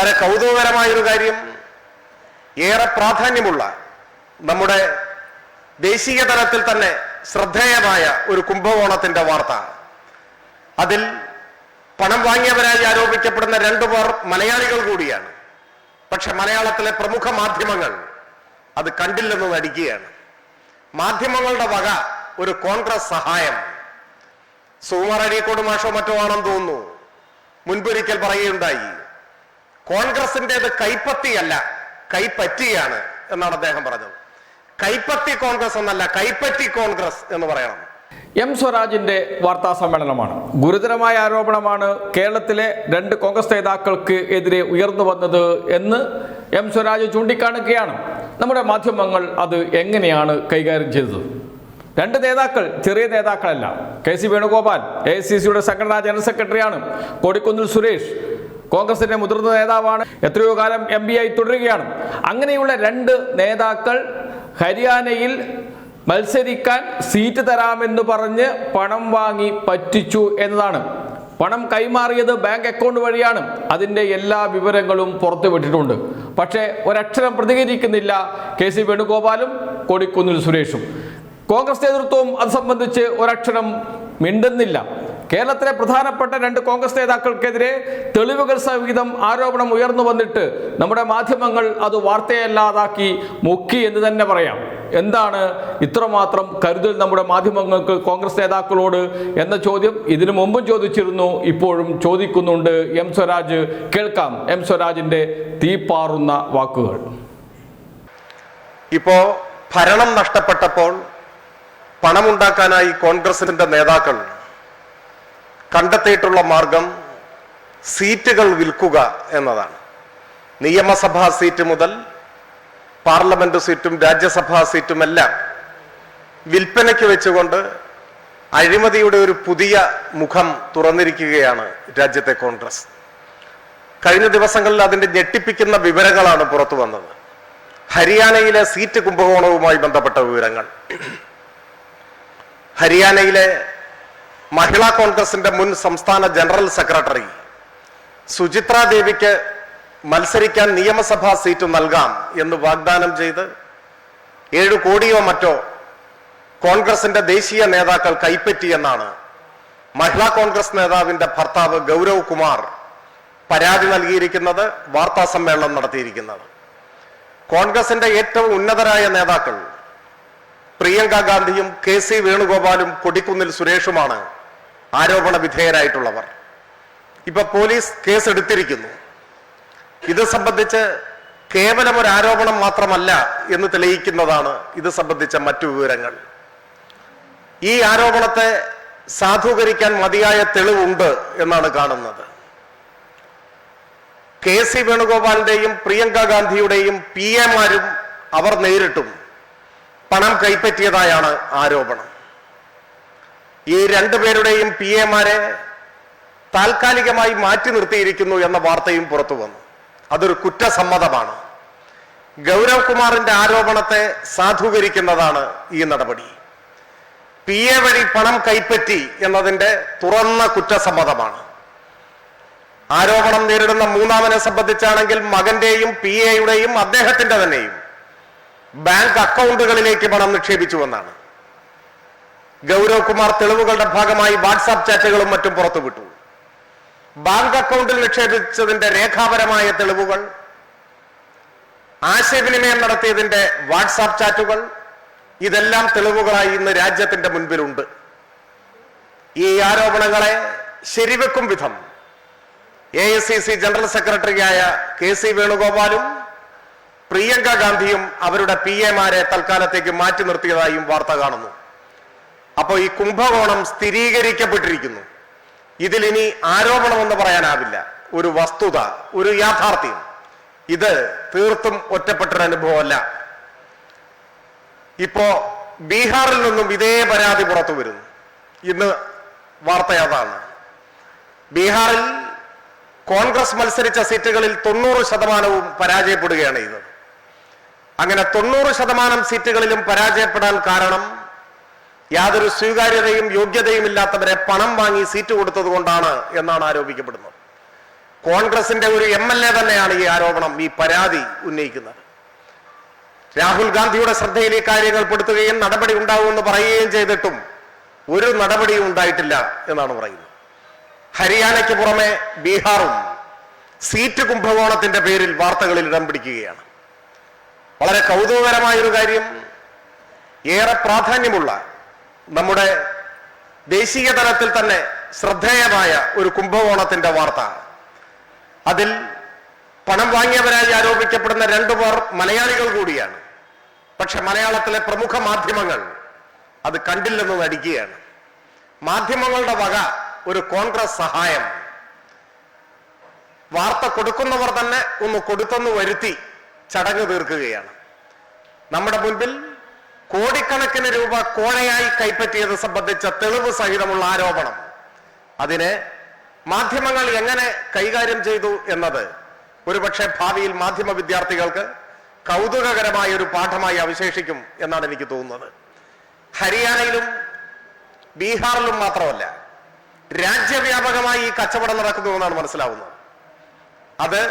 വളരെ കൗതുകകരമായൊരു കാര്യം, ഏറെ പ്രാധാന്യമുള്ള നമ്മുടെ ദേശീയ തലത്തിൽ തന്നെ ശ്രദ്ധേയമായ ഒരു കുംഭകോണത്തിന്റെ വാർത്ത. അതിൽ പണം വാങ്ങിയവരായി ആരോപിക്കപ്പെടുന്ന 2 പേർ മലയാളികൾ കൂടിയാണ്. പക്ഷെ മലയാളത്തിലെ പ്രമുഖ മാധ്യമങ്ങൾ അത് കണ്ടില്ലെന്ന് നടിക്കുകയാണ്. മാധ്യമങ്ങളുടെ വക ഒരു കോൺഗ്രസ് സഹായം. സുകുമാർ അഴീക്കോട് മാഷോ മറ്റോ ആണെന്ന് തോന്നുന്നു, മുൻപൊരിക്കൽ പറയുകയുണ്ടായി, കോൺഗ്രസിൻ്റെത് കൈപ്പത്തിയല്ല കൈപ്പറ്റിയാണ് എന്നാണ് അദ്ദേഹം പറഞ്ഞത്. കൈപ്പത്തി കോൺഗ്രസ് എന്നല്ല, കൈപ്പറ്റി കോൺഗ്രസ് എന്ന് പറയണം. എം സ്വരാജിന്റെ വാർത്താ സമ്മേളനമാണ്. ഗുരുതരമായ ആരോപണമാണ് കേരളത്തിലെ 2 കോൺഗ്രസ് നേതാക്കൾക്ക് എതിരെ ഉയർന്നു വന്നത് എന്ന് എം സ്വരാജ് ചൂണ്ടിക്കാണിക്കുകയാണ്. നമ്മുടെ മാധ്യമങ്ങൾ അത് എങ്ങനെയാണ് കൈകാര്യം ചെയ്തത്? 2 നേതാക്കൾ ചെറിയ നേതാക്കളല്ല. കെ.സി. വേണുഗോപാൽ AICCയുടെ സംഘടനാ ജനറൽ സെക്രട്ടറിയാണ്. കൊടിക്കുന്നിൽ സുരേഷ് കോൺഗ്രസിന്റെ മുതിർന്ന നേതാവാണ്, എത്രയോ കാലം MP ആയി തുടരുകയാണ്. അങ്ങനെയുള്ള 2 നേതാക്കൾ ഹരിയാനയിൽ മത്സരിക്കാൻ സീറ്റ് തരാമെന്ന് പറഞ്ഞ് പണം വാങ്ങി പറ്റിച്ചു എന്നതാണ്. പണം കൈമാറിയത് ബാങ്ക് അക്കൗണ്ട് വഴിയാണ്. അതിൻ്റെ എല്ലാ വിവരങ്ങളും പുറത്തുവിട്ടിട്ടുണ്ട്. പക്ഷേ ഒരക്ഷരം പ്രതികരിക്കുന്നില്ല കെ.സി. വേണുഗോപാലും കൊടിക്കുന്നിൽ സുരേഷും. കോൺഗ്രസ് നേതൃത്വവും അത് സംബന്ധിച്ച് ഒരക്ഷരം മിണ്ടുന്നില്ല. കേരളത്തിലെ പ്രധാനപ്പെട്ട 2 കോൺഗ്രസ് നേതാക്കൾക്കെതിരെ തെളിവുകൾ സഹിതം ആരോപണം ഉയർന്നു വന്നിട്ട് നമ്മുടെ മാധ്യമങ്ങൾ അത് വാർത്തയല്ലാതാക്കി മുക്കി എന്ന് തന്നെ പറയാം. എന്താണ് ഇത്രമാത്രം കരുതൽ നമ്മുടെ മാധ്യമങ്ങൾക്ക് കോൺഗ്രസ് നേതാക്കളോട് എന്ന ചോദ്യം ഇതിനു മുമ്പും ചോദിച്ചിരുന്നു, ഇപ്പോഴും ചോദിക്കുന്നുണ്ട് എം സ്വരാജ്. കേൾക്കാം എം സ്വരാജിന്റെ തീപ്പാറുന്ന വാക്കുകൾ. ഇപ്പോ ഭരണം നഷ്ടപ്പെട്ടപ്പോൾ പണമുണ്ടാക്കാനായി കോൺഗ്രസിന്റെ നേതാക്കൾ കണ്ടെത്തിയിട്ടുള്ള മാർഗം സീറ്റുകൾ വിൽക്കുക എന്നതാണ്. നിയമസഭാ സീറ്റ് മുതൽ പാർലമെന്റ് സീറ്റും രാജ്യസഭാ സീറ്റുമെല്ലാം വിൽപ്പനയ്ക്ക് വെച്ചുകൊണ്ട് അഴിമതിയുടെ ഒരു പുതിയ മുഖം തുറന്നിരിക്കുകയാണ് രാജ്യത്തെ കോൺഗ്രസ്. കഴിഞ്ഞ ദിവസങ്ങളിൽ അതിന്റെ ഞെട്ടിപ്പിക്കുന്ന വിവരങ്ങളാണ് പുറത്തു വന്നത്. ഹരിയാനയിലെ സീറ്റ് കുംഭകോണവുമായി ബന്ധപ്പെട്ട വിവരങ്ങൾ. ഹരിയാനയിലെ മഹിളാ കോൺഗ്രസിന്റെ മുൻ സംസ്ഥാന ജനറൽ സെക്രട്ടറി സുചിത്ര ദേവിക്ക് മത്സരിക്കാൻ നിയമസഭാ സീറ്റ് നൽകാം എന്ന് വാഗ്ദാനം ചെയ്ത് 7 കോടിയോ മറ്റോ കോൺഗ്രസിന്റെ ദേശീയ നേതാക്കൾ കൈപ്പറ്റിയെന്നാണ് മഹിളാ കോൺഗ്രസ് നേതാവിന്റെ ഭർത്താവ് ഗൗരവ് കുമാർ പരാതി നൽകിയിരിക്കുന്നത്, വാർത്താ സമ്മേളനം നടത്തിയിരിക്കുന്നത്. കോൺഗ്രസിന്റെ ഏറ്റവും ഉന്നതരായ നേതാക്കൾ പ്രിയങ്ക ഗാന്ധിയും കെ.സി. വേണുഗോപാലും കൊടിക്കുന്നിൽ സുരേഷുമാണ് ആരോപണ വിധേയരായിട്ടുള്ളവർ. ഇപ്പൊ പോലീസ് കേസെടുത്തിരിക്കുന്നു. ഇത് സംബന്ധിച്ച് കേവലം ഒരു ആരോപണം മാത്രമല്ല എന്ന് തെളിയിക്കുന്നതാണ് ഇത് സംബന്ധിച്ച മറ്റു വിവരങ്ങൾ. ഈ ആരോപണത്തെ സാധൂകരിക്കാൻ മതിയായ തെളിവുണ്ട് എന്നാണ് കാണുന്നത്. കെ.സി. വേണുഗോപാലിന്റെയും പ്രിയങ്ക ഗാന്ധിയുടെയും PA-മാരും അവർ നേരിട്ടും പണം കൈപ്പറ്റിയതായാണ് ആരോപണം. ഈ 2 പേരുടെയും PA-മാരെ താൽക്കാലികമായി മാറ്റി നിർത്തിയിരിക്കുന്നു എന്ന വാർത്തയും പുറത്തു വന്നു. അതൊരു കുറ്റസമ്മതമാണ്. ഗൗരവ് കുമാറിന്റെ ആരോപണത്തെ സാധൂകരിക്കുന്നതാണ് ഈ നടപടി. PA വഴി പണം കൈപ്പറ്റി എന്നതിന്റെ തുറന്ന കുറ്റസമ്മതമാണ്. ആരോപണം നേരിടുന്ന മൂന്നാമനെ സംബന്ധിച്ചാണെങ്കിൽ മകന്റെയും PA-യുടെയും അദ്ദേഹത്തിന്റെ തന്നെയും ബാങ്ക് അക്കൗണ്ടുകളിലേക്ക് പണം നിക്ഷേപിച്ചുവെന്നാണ്. ഗൗരവ് കുമാർ തെളിവുകളുടെ ഭാഗമായി വാട്സാപ്പ് ചാറ്റുകളും മറ്റും പുറത്തുവിട്ടു. ബാങ്ക് അക്കൗണ്ടിൽ നിക്ഷേപിച്ചതിന്റെ രേഖാപരമായ തെളിവുകൾ, ആശയവിനിമയം നടത്തിയതിന്റെ വാട്സാപ്പ് ചാറ്റുകൾ, ഇതെല്ലാം തെളിവുകളായി ഇന്ന് രാജ്യത്തിന്റെ മുൻപിലുണ്ട്. ഈ ആരോപണങ്ങളെ ശരിവെക്കും വിധം AICC ജനറൽ സെക്രട്ടറിയായ കെ.സി. വേണുഗോപാലും പ്രിയങ്ക ഗാന്ധിയും അവരുടെ PA-മാരെ തൽക്കാലത്തേക്ക് മാറ്റി നിർത്തിയതായും വാർത്ത കാണുന്നു. അപ്പോൾ ഈ കുംഭകോണം സ്ഥിരീകരിക്കപ്പെട്ടിരിക്കുന്നു. ഇതിലിനി ആരോപണമെന്ന് പറയാനാവില്ല, ഒരു വസ്തുത, ഒരു യാഥാർത്ഥ്യം. ഇത് തീർത്തും ഒറ്റപ്പെട്ടൊരു അനുഭവമല്ല. ഇപ്പോ ബീഹാറിൽ നിന്നും ഇതേ പരാതി പുറത്തു വരുന്നു. ഇന്ന് വാർത്ത അതാണ്. ബീഹാറിൽ കോൺഗ്രസ് മത്സരിച്ച സീറ്റുകളിൽ 90% പരാജയപ്പെടുകയാണ് ചെയ്തത്. അങ്ങനെ 90% സീറ്റുകളിലും പരാജയപ്പെടാൻ കാരണം യാതൊരു സ്വീകാര്യതയും യോഗ്യതയും ഇല്ലാത്തവരെ പണം വാങ്ങി സീറ്റ് കൊടുത്തത് കൊണ്ടാണ് എന്നാണ് ആരോപിക്കപ്പെടുന്നത്. കോൺഗ്രസിന്റെ ഒരു MLA തന്നെയാണ് ഈ ആരോപണം, ഈ പരാതി ഉന്നയിക്കുന്നത്. രാഹുൽ ഗാന്ധിയുടെ ശ്രദ്ധയിൽ ഈ കാര്യങ്ങൾ പെടുത്തുകയും നടപടി ഉണ്ടാവുമെന്ന് പറയുകയും ചെയ്തിട്ടും ഒരു നടപടിയും ഉണ്ടായിട്ടില്ല എന്നാണ് പറയുന്നത്. ഹരിയാനയ്ക്ക് പുറമെ ബീഹാറും സീറ്റ് കുംഭകോണത്തിന്റെ പേരിൽ വാർത്തകളിൽ ഇടം പിടിക്കുകയാണ്. വളരെ കൗതുകകരമായൊരു കാര്യം, ഏറെ പ്രാധാന്യമുള്ള നമ്മുടെ ദേശീയ തലത്തിൽ തന്നെ ശ്രദ്ധേയമായ ഒരു കുംഭകോണത്തിന്റെ വാർത്ത, അതിൽ പണം വാങ്ങിയവരായി ആരോപിക്കപ്പെടുന്ന 2 പേർ മലയാളികൾ കൂടിയാണ്. പക്ഷെ മലയാളത്തിലെ പ്രമുഖ മാധ്യമങ്ങൾ അത് കണ്ടില്ലെന്ന് നടിക്കുകയാണ്. മാധ്യമങ്ങളുടെ വക ഒരു കോൺഗ്രസ് സഹായം വാർത്ത കൊടുക്കുന്നവർ തന്നെ ഒന്ന് കൊടുത്തെന്ന് വരുത്തി ചടങ്ങ് തീർക്കുകയാണ്. നമ്മുടെ മുൻപിൽ കോടിക്കണക്കിന് രൂപ കോഴയായി കൈപ്പറ്റിയത് സംബന്ധിച്ച തെളിവ് സഹിതമുള്ള ആരോപണം, അതിനെ മാധ്യമങ്ങൾ എങ്ങനെ കൈകാര്യം ചെയ്തു എന്നത് ഒരുപക്ഷെ ഭാവിയിൽ മാധ്യമ വിദ്യാർത്ഥികൾക്ക് കൗതുകകരമായ ഒരു പാഠമായി അവശേഷിക്കും എന്നാണ് എനിക്ക് തോന്നുന്നത്. ഹരിയാനയിലും ബീഹാറിലും മാത്രമല്ല, രാജ്യവ്യാപകമായി ഈ കച്ചവടം നടക്കുന്നുവെന്നാണ് മനസ്സിലാവുന്നത്. അത്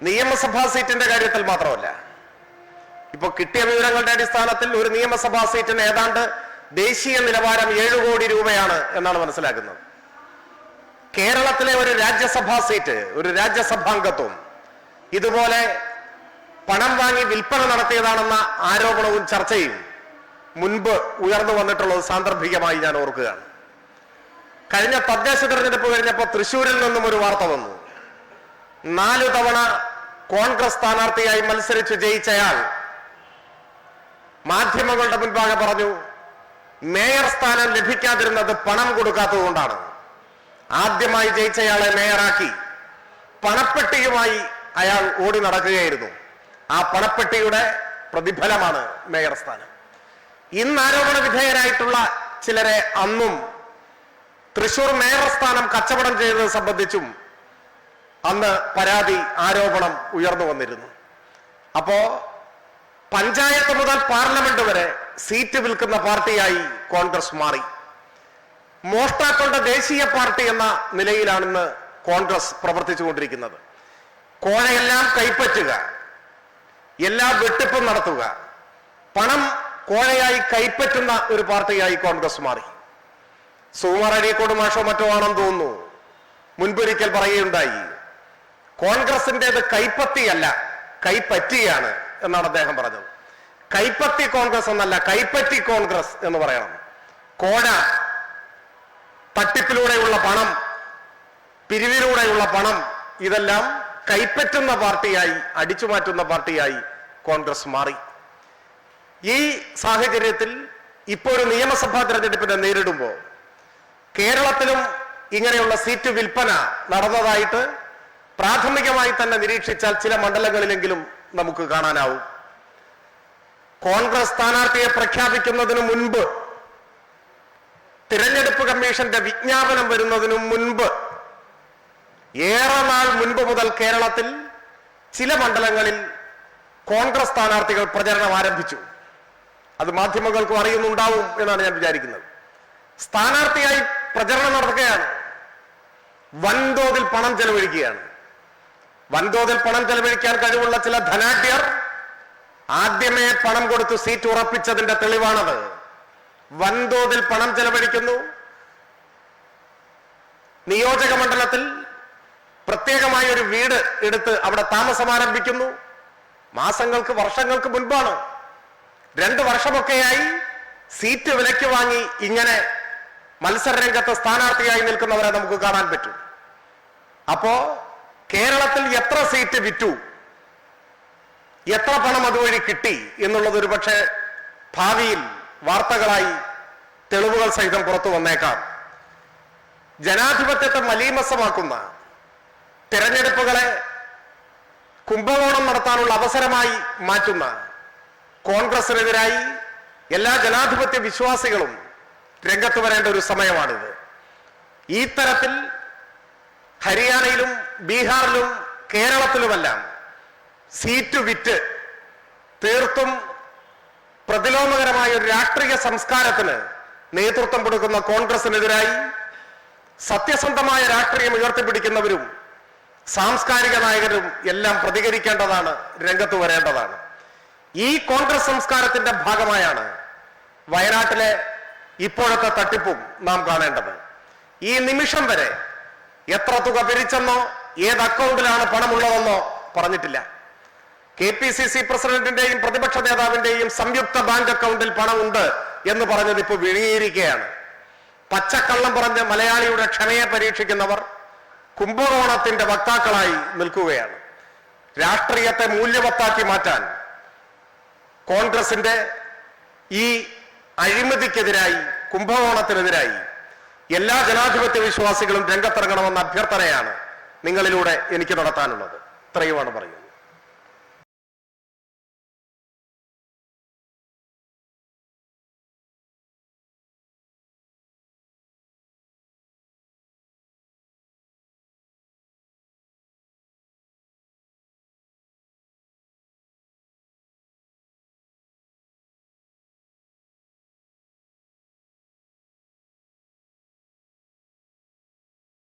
നിയമസഭാ സീറ്റിന്റെ കാര്യത്തിൽ മാത്രമല്ല. ഇപ്പൊ കിട്ടിയ വിവരങ്ങളുടെ അടിസ്ഥാനത്തിൽ ഒരു നിയമസഭാ സീറ്റിന് ഏതാണ്ട് ദേശീയ നിലവാരം 7 കോടി രൂപയാണ് എന്നാണ് മനസ്സിലാക്കുന്നത്. കേരളത്തിലെ ഒരു രാജ്യസഭാ സീറ്റ്, ഒരു രാജ്യസഭാംഗത്വം ഇതുപോലെ പണം വാങ്ങി വിൽപ്പന നടത്തിയതാണെന്ന ആരോപണവും ചർച്ചയും മുൻപ് ഉയർന്നു വന്നിട്ടുള്ളത് സാന്ദർഭികമായി ഞാൻ ഓർക്കുകയാണ്. കഴിഞ്ഞ തദ്ദേശ തെരഞ്ഞെടുപ്പ് കഴിഞ്ഞപ്പോൾ തൃശ്ശൂരിൽ നിന്നും ഒരു വാർത്ത വന്നു. 4 തവണ കോൺഗ്രസ് സ്ഥാനാർത്ഥിയായി മത്സരിച്ച് ജയിച്ചയാൾ മാധ്യമങ്ങളുടെ മുൻപാകെ പറഞ്ഞു, മേയർ സ്ഥാനം ലഭിക്കാതിരുന്നത് പണം കൊടുക്കാത്തതുകൊണ്ടാണ്. ആദ്യമായി ജയിച്ചയാളെ മേയറാക്കി പണപ്പെട്ടിയുമായി അയാൾ ഓടി നടക്കുകയായിരുന്നു. ആ പണപ്പെട്ടിയുടെ പ്രതിഫലമാണ് മേയർ സ്ഥാനം. ഇന്ന് ആരോപണ വിധേയരായിട്ടുള്ള ചിലരെ അന്നും തൃശൂർ മേയർ സ്ഥാനം കച്ചവടം ചെയ്തത് സംബന്ധിച്ചും അന്ന് പരാതി, ആരോപണം ഉയർന്നു വന്നിരുന്നു. അപ്പോ പഞ്ചായത്ത് മുതൽ പാർലമെന്റ് വരെ സീറ്റ് വിൽക്കുന്ന പാർട്ടിയായി കോൺഗ്രസ് മാറി. മോഷ്ടാക്കളുടെ ദേശീയ പാർട്ടി എന്ന നിലയിലാണിന്ന് കോൺഗ്രസ് പ്രവർത്തിച്ചുകൊണ്ടിരിക്കുന്നത്. കോഴയെല്ലാം കൈപ്പറ്റുക, എല്ലാ വെട്ടിപ്പും നടത്തുക, പണം കോഴയായി കൈപ്പറ്റുന്ന ഒരു പാർട്ടിയായി കോൺഗ്രസ് മാറി. സുകുമാർ അഴീക്കോട് മാഷോ മറ്റോ ആണെന്ന് തോന്നുന്നു മുൻപൊരിക്കൽ പറയുകയുണ്ടായി, കോൺഗ്രസിൻ്റെത് കൈപ്പത്തിയല്ല കൈപ്പറ്റിയാണ് എന്നാണ് അദ്ദേഹം പറഞ്ഞത്. കൈപ്പത്തി കോൺഗ്രസ് എന്നല്ല, കൈപ്പറ്റി കോൺഗ്രസ് എന്ന് പറയണം. കോഴ, തട്ടിപ്പിലൂടെയുള്ള പണം, പിരിവിലൂടെയുള്ള പണം, ഇതെല്ലാം കൈപ്പറ്റുന്ന പാർട്ടിയായി, അടിച്ചുമാറ്റുന്ന പാർട്ടിയായി കോൺഗ്രസ് മാറി. ഈ സാഹചര്യത്തിൽ ഇപ്പോൾ ഒരു നിയമസഭാ തെരഞ്ഞെടുപ്പിനെ നേരിടുമ്പോൾ കേരളത്തിലും ഇങ്ങനെയുള്ള സീറ്റ് വിൽപ്പന നടന്നതായിട്ട് പ്രാഥമികമായി തന്നെ നിരീക്ഷിച്ചാൽ ചില മണ്ഡലങ്ങളിലെങ്കിലും നമുക്ക് കാണാനാവും. കോൺഗ്രസ് സ്ഥാനാർത്ഥിയെ പ്രഖ്യാപിക്കുന്നതിന് മുൻപ്, തിരഞ്ഞെടുപ്പ് കമ്മീഷന്റെ വിജ്ഞാപനം വരുന്നതിനു മുൻപ്, ഏറെ നാൾ മുൻപ് മുതൽ കേരളത്തിൽ ചില മണ്ഡലങ്ങളിൽ കോൺഗ്രസ് സ്ഥാനാർത്ഥികൾ പ്രചരണം ആരംഭിച്ചു. അത് മാധ്യമങ്ങൾക്കും അറിയുന്നുണ്ടാവും എന്നാണ് ഞാൻ വിചാരിക്കുന്നത്. സ്ഥാനാർത്ഥിയായി പ്രചരണം നടത്തുകയാണ്, വൻതോതിൽ പണം ചെലവഴിക്കുകയാണ്. വൻതോതിൽ പണം ചെലവഴിക്കാൻ കഴിവുള്ള ചില ധനാഢ്യർ ആദ്യമേ പണം കൊടുത്ത് സീറ്റ് ഉറപ്പിച്ചതിന്റെ തെളിവാണത്. വൻതോതിൽ പണം ചെലവഴിക്കുന്നു. നിയോജക മണ്ഡലത്തിൽ പ്രത്യേകമായ ഒരു വീട് എടുത്ത് അവിടെ താമസം ആരംഭിക്കുന്നു. മാസങ്ങൾക്ക്, വർഷങ്ങൾക്ക് മുൻപാണ്. 2 വർഷമൊക്കെയായി സീറ്റ് വിലയ്ക്ക് വാങ്ങി ഇങ്ങനെ മത്സരരംഗത്ത് സ്ഥാനാർത്ഥിയായി നിൽക്കുന്നവരെ നമുക്ക് കാണാൻ പറ്റും. അപ്പോ കേരളത്തിൽ എത്ര സീറ്റ് വിറ്റു, എത്ര പണം അതുവഴി കിട്ടി എന്നുള്ളത് ഒരു പക്ഷേ ഭാവിയിൽ വാർത്തകളായി തെളിവുകൾ സഹിതം പുറത്തു വന്നേക്കാം. ജനാധിപത്യത്തെ മലീമസമാക്കുന്ന, തെരഞ്ഞെടുപ്പുകളെ കുംഭകോണം നടത്താനുള്ള അവസരമായി മാറ്റുന്ന കോൺഗ്രസിനെതിരായി എല്ലാ ജനാധിപത്യ വിശ്വാസികളും രംഗത്ത് വരേണ്ട ഒരു സമയമാണിത്. ഈ തരത്തിൽ ഹരിയാനയിലും ബീഹാറിലും കേരളത്തിലുമെല്ലാം സീറ്റ് വിറ്റ് തീർത്തും പ്രതിലോമകരമായ ഒരു രാഷ്ട്രീയ സംസ്കാരത്തിന് നേതൃത്വം കൊടുക്കുന്ന കോൺഗ്രസിനെതിരായി സത്യസന്ധമായ രാഷ്ട്രീയം ഉയർത്തിപ്പിടിക്കുന്നവരും സാംസ്കാരിക നായകരും എല്ലാം പ്രതികരിക്കേണ്ടതാണ്, രംഗത്ത് വരേണ്ടതാണ്. ഈ കോൺഗ്രസ് സംസ്കാരത്തിന്റെ ഭാഗമായാണ് വയനാട്ടിലെ ഇപ്പോഴത്തെ തട്ടിപ്പും നാം കാണേണ്ടത്. ഈ നിമിഷം വരെ എത്ര തുക പിരിച്ചെന്നോ ഏത് അക്കൗണ്ടിലാണ് പണമുള്ളതെന്നോ പറഞ്ഞിട്ടില്ല. KPCC പ്രസിഡന്റിന്റെയും പ്രതിപക്ഷ നേതാവിന്റെയും സംയുക്ത ബാങ്ക് അക്കൗണ്ടിൽ പണമുണ്ട് എന്ന് പറഞ്ഞത് ഇപ്പോൾ വിഴുങ്ങിയിരിക്കുകയാണ്. പച്ചക്കള്ളം പറഞ്ഞ് മലയാളിയുടെ ക്ഷമയെ പരീക്ഷിക്കുന്നവർ കുംഭകോണത്തിന്റെ വക്താക്കളായി നിൽക്കുകയാണ്. രാഷ്ട്രീയത്തെ മൂല്യവത്താക്കി മാറ്റാൻ കോൺഗ്രസിന്റെ ഈ അഴിമതിക്കെതിരായി, കുംഭകോണത്തിനെതിരായി എല്ലാ ജനാധിപത്യ വിശ്വാസികളും രംഗത്തിറങ്ങണമെന്ന അഭ്യർത്ഥനയാണ് നിങ്ങളിലൂടെ എനിക്ക് നടത്താനുള്ളത്. ഇത്രയുമാണ് പറയുന്നത്.